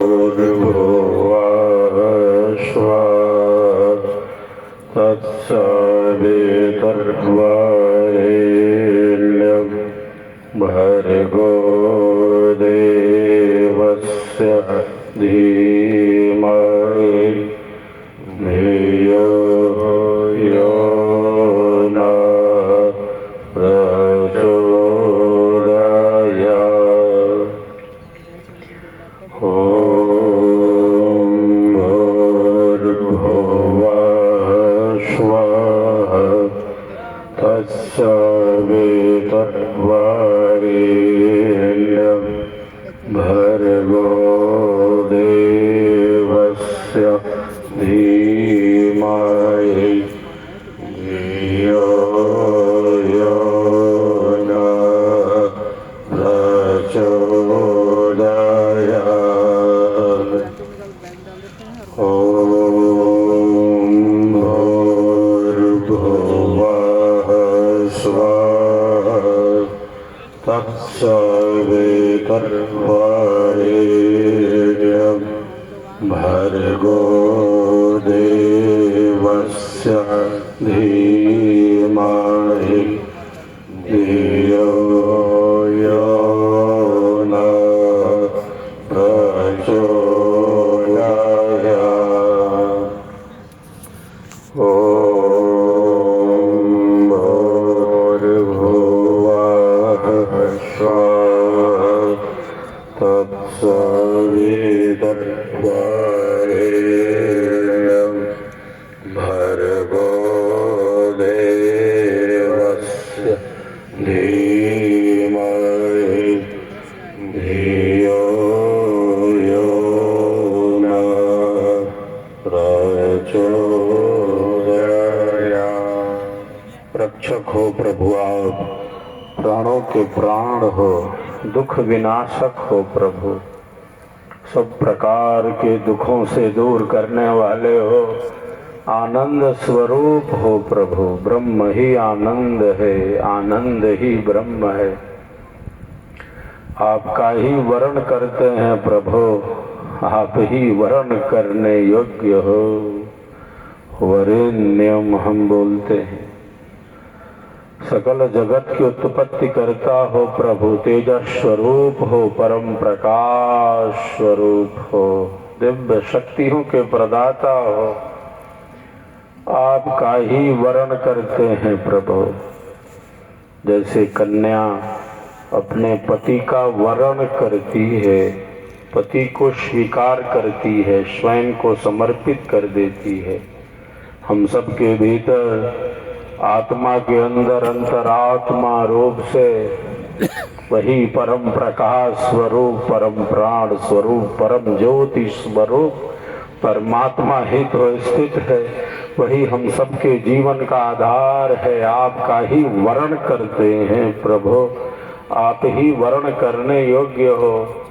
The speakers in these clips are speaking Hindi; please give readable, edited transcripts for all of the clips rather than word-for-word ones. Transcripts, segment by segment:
भूर्भुवस्सुः तत्सवितुर्वरेण्यं भर्गो देवस्य धीमहि धियो यो नः प्रचोदयात्। ॐ भूर्भुवस्सुः तत्सवितुर्वरेण्यं भर्गो देवस्य धीमहि धियो यो नः प्रचोदयात्। ॐ भूर्भुवस्सुः तत्सवितुर्वरेण्यं भर्गो देवस्य धीमहि धियो यो नः प्रचोदयात्। ॐ भूर्भुवस्सुः तत्सवितुर्वरेण्यं भर्गो देवस्य धीमहि धियो यो नः प्रचोदयात्। रक्षक हो प्रभु आप, प्राणों के प्राण हो, दुख विनाशक हो प्रभु, सब प्रकार के दुखों से दूर करने वाले हो, आनंद स्वरूप हो प्रभु। ब्रह्म ही आनंद है, आनंद ही ब्रह्म है। आपका ही वर्ण करते हैं प्रभु, आप ही वर्ण करने योग्य हो। वरेण्यम हम बोलते हैं। सकल जगत की उत्पत्ति करता हो प्रभु, तेजस स्वरूप हो, परम प्रकाश स्वरूप हो, दिव्य शक्तियों के प्रदाता हो, आपका ही वर्ण करते हैं प्रभु। जैसे कन्या अपने पति का वर्ण करती है, पति को स्वीकार करती है, स्वयं को समर्पित कर देती है, हम सबके भीतर आत्मा के अंदर अंतरात्मा रूप से वही परम प्रकाश स्वरूप, परम प्राण स्वरूप, परम ज्योति स्वरूप परमात्मा ही तो स्थित है। वही हम सबके जीवन का आधार है। आपका ही वर्ण करते हैं प्रभु, आप ही वर्ण करने योग्य हो।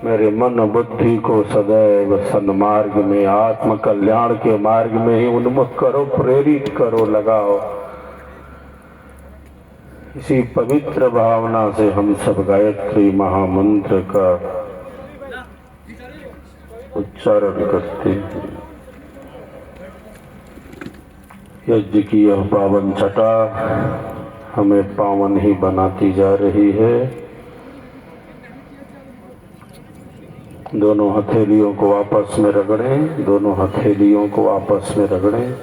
मेरे मन बुद्धि को सदैव सन्मार्ग में, आत्म कल्याण के मार्ग में ही उन्मुख करो, प्रेरित करो, लगाओ। इसी पवित्र भावना से हम सब गायत्री महामंत्र का उच्चारण करते हैं। यज्ञ की यह पावन छटा हमें पावन ही बनाती जा रही है। दोनों हथेलियों को आपस में रगड़ें, दोनों हथेलियों को आपस में रगड़ें।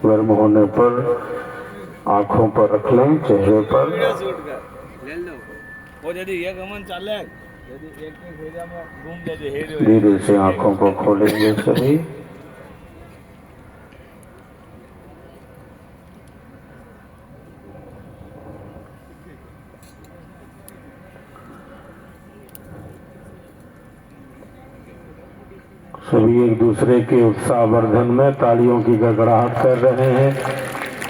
गर्म होने पर आंखों पर रख लें, चेहरे पर। धीरे से आंखों को खोलेंगे सभी। सभी एक दूसरे के उत्साहवर्धन में तालियों की गड़गड़ाहट कर रहे हैं।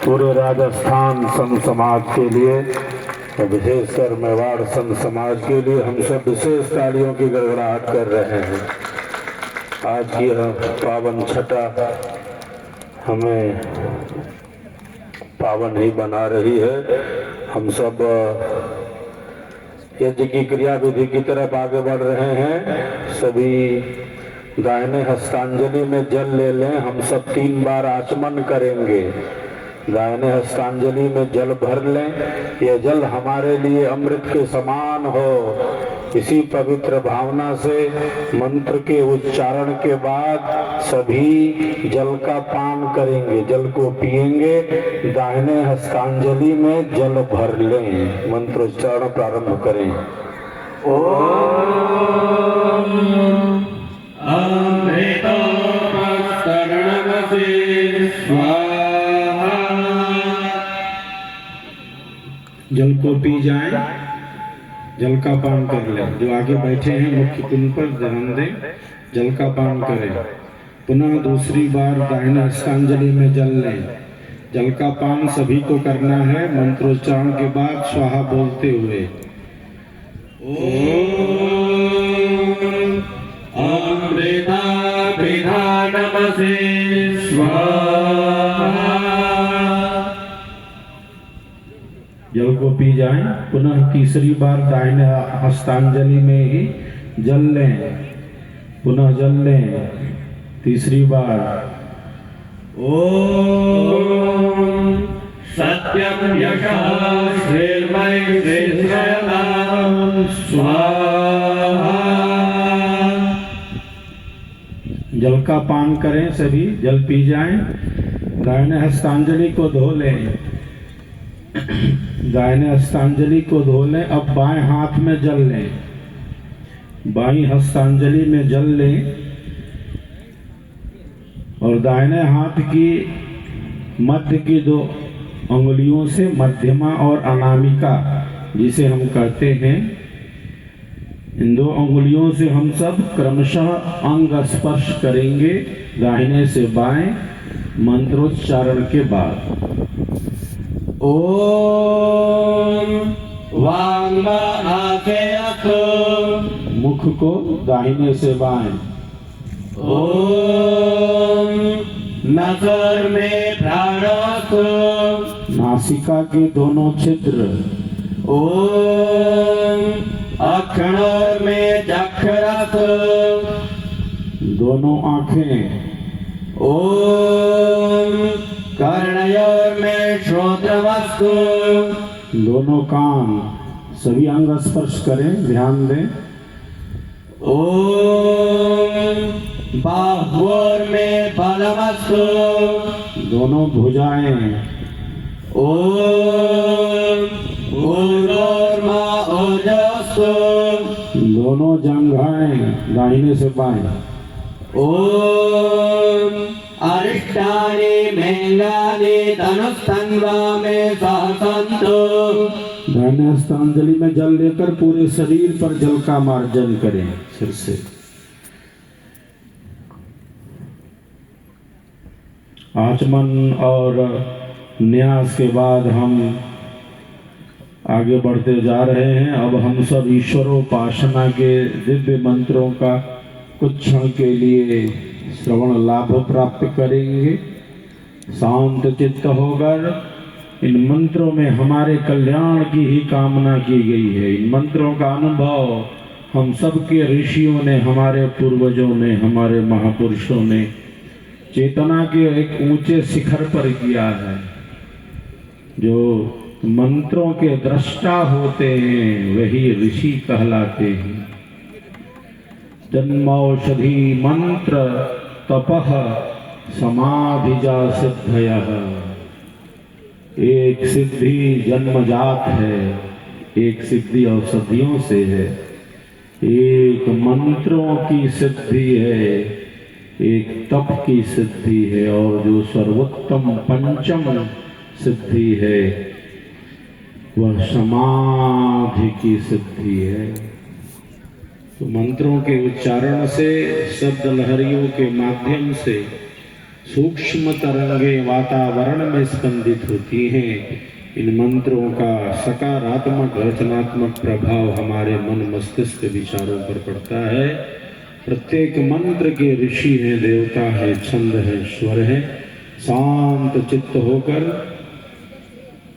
पूरे राजस्थान संत समाज के लिए, विशेषकर मेवाड़ संत समाज के लिए हम सब विशेष तालियों की गड़गड़ाहट कर रहे हैं। आज यह पावन छटा हमें पावन ही बना रही है। हम सब यज्ञ की क्रिया विधि की तरफ आगे बढ़ रहे हैं। सभी दाहिने हस्तांजलि में जल ले लें। हम सब 3 बार आचमन करेंगे। दाहिने हस्तांजलि में जल भर लें। यह जल हमारे लिए अमृत के समान हो। इसी पवित्र भावना से मंत्र के उच्चारण के बाद सभी जल का पान करेंगे, जल को पिएंगे। दाहिने हस्तांजलि में जल भर लें। मंत्रोच्चारण प्रारंभ करें। ओम जल को पी जाएं, जल का पान कर लें। जो आगे बैठे हैं मुख्य कुंड पर ध्यान दें, जल का पान करें। पुनः दूसरी बार दाहिने हस्तांजलि में जल लें। जल का पान सभी को करना है मंत्रोच्चारण के बाद स्वाहा बोलते हुए। ओम अमृता पिधानमसे स्वाहा। जल को पी जाएं। पुनः तीसरी बार दाहिने हस्तांजलि में ही जल लें। पुनः जल लें तीसरी बार। ओम सत्यम यशः श्रीर्मयि श्रीश्रयतां स्वाहा। जल का पान करें सभी, जल पी जाएं। दाहिने हस्तांजलि को धो लें। दाहिने हस्तांजलि को धो लें। अब बाएं हाथ में जल लें। बाईं हस्तांजलि में जल लें और दाहिने हाथ की मध्य की 2 अंगुलियों से मध्यमा और अनामिका जिसे हम कहते हैं, इन 2 अंगुलियों से हम सब क्रमशः अंग स्पर्श करेंगे दाहिने से बाएं मंत्रोच्चारण के बाद। ओम वांगनाथेयक, मुख को दाहिने से बाएं। ओम नगर में प्राणक, नासिका के दोनों छिद्र। ओम अक्षर में चक्षरक, दोनों आंखें। ओम कर्णयोर में श्रोत्रवस्तु, दोनों कान। सभी अंग स्पर्श करें, ध्यान दें। ओम बाहुओर में बलवस्तु, दोनों भुजाएं। ओम ऊर्ध्वमा ओजस्तु, दोनों जंघाएं दाहिने से बाएं। ओम अरिष्टानि मेंगानि तनुस्तन्वा में सहसन्तु। दाहिने हस्तांजलि में जल लेकर पूरे शरीर पर जल का मार्जन करें सिर से। आचमन और न्यास के बाद हम आगे बढ़ते जा रहे हैं। अब हम सब ईश्वरोपासना के दिव्य मंत्रों का कुछ क्षण के लिए श्रवण लाभ प्राप्त करेंगे। शांत चित्त होकर इन मंत्रों में हमारे कल्याण की ही कामना की गई है। इन मंत्रों का अनुभव हम सबके ऋषियों ने, हमारे पूर्वजों ने, हमारे महापुरुषों ने चेतना के एक ऊंचे शिखर पर किया है। जो मंत्रों के दृष्टा होते हैं वही ऋषि कहलाते हैं। जन्मौषधि मंत्र तपः समाधिजा सिद्धयः। एक सिद्धि जन्मजात है, एक सिद्धि औषधियों से है। एक मंत्रों की सिद्धि है, एक तप की सिद्धि है, और जो सर्वोत्तम पंचम सिद्धि है वह समाधि की सिद्धि है। तो मंत्रों के उच्चारण से, शब्द लहरियों के माध्यम से सूक्ष्म तरंगे वातावरण में स्पंदित होती हैं। इन मंत्रों का सकारात्मक रचनात्मक प्रभाव हमारे मन मस्तिष्क विचारों पर पड़ता है। प्रत्येक मंत्र के ऋषि हैं, देवता हैं, छंद हैं, स्वर हैं। शांत चित्त होकर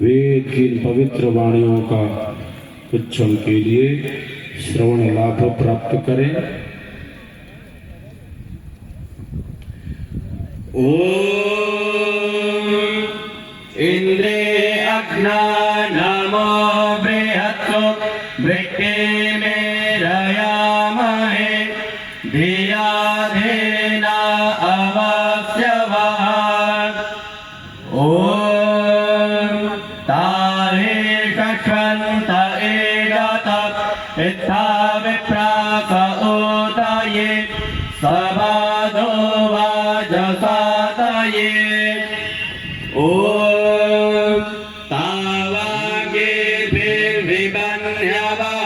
वेद की इन पवित्र वाणियों का कुछ क्षण के लिए श्रवण लाभ प्राप्त करें। ओम इंद्रे अग्नानमो बृहत्सो वृक्के मेरयामहे धिया धेना अवस्यवः। ओम ताहे शश्वन्त एगत इत्था विप्राक उदये सबाधो वाजसादये। ओम तावागेर्भिर्विबन्ध्यवः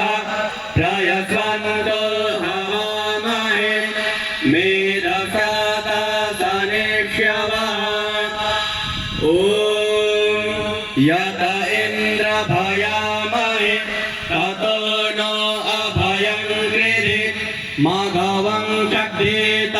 प्रयस्वन्तो हवामहे मेरसादसनिष्यवः। ओम यत इन्द्र भयामहे ततो नो अभयं गृहे मघवं चक्रेत।